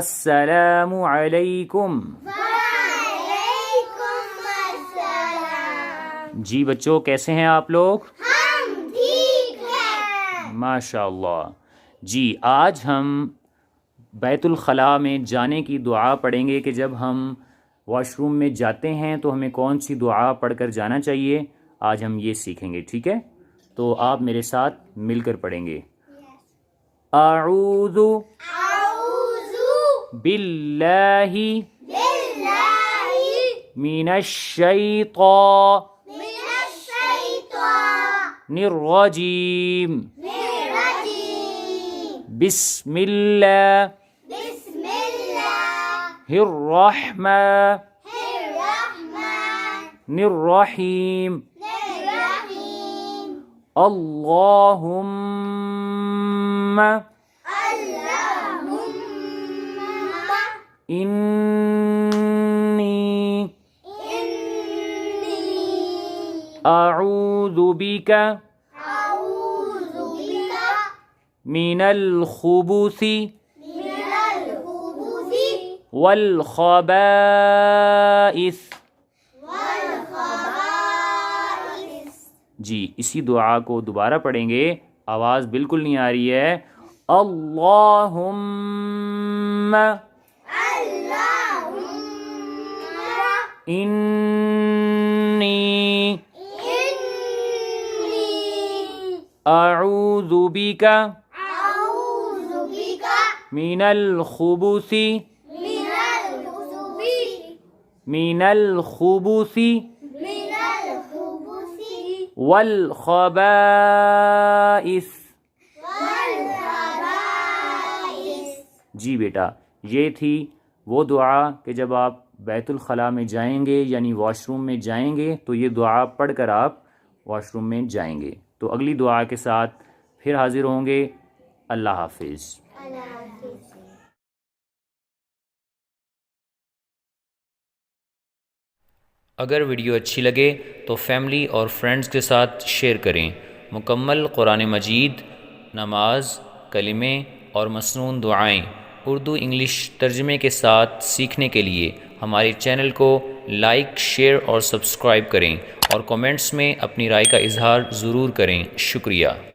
السلام علیکم. وعلیکم السلام. جی بچوں کیسے ہیں آپ لوگ؟ ہم ٹھیک ہیں. ماشاء اللہ. جی آج ہم بیت الخلاء میں جانے کی دعا پڑھیں گے کہ جب ہم واش روم میں جاتے ہیں تو ہمیں کون سی دعا پڑھ کر جانا چاہیے. آج ہم یہ سیکھیں گے، ٹھیک ہے؟ تو آپ میرے ساتھ مل کر پڑھیں گے. اعوذ باللہ من الشیطان الرجیم. بسم اللہ الرحمن الرحیم. اللہم انی اعوذ بک من الخبث والخبائث. جی اسی دعا کو دوبارہ پڑھیں گے، آواز بالکل نہیں آ رہی ہے. اللہم انی اعوذ بک من الخبث والخبائث. جی بیٹا یہ تھی وہ دعا کہ جب آپ بیت الخلاء میں جائیں گے یعنی واش روم میں جائیں گے تو یہ دعا پڑھ کر آپ واش روم میں جائیں گے. تو اگلی دعا کے ساتھ پھر حاضر ہوں گے. اللہ حافظ. اگر ویڈیو اچھی لگے تو فیملی اور فرینڈز کے ساتھ شیئر کریں. مکمل قرآن مجید، نماز، کلمے اور مسنون دعائیں اردو انگلش ترجمے کے ساتھ سیکھنے کے لیے ہمارے چینل کو لائک، شیئر اور سبسکرائب کریں اور کومنٹس میں اپنی رائے کا اظہار ضرور کریں. شکریہ.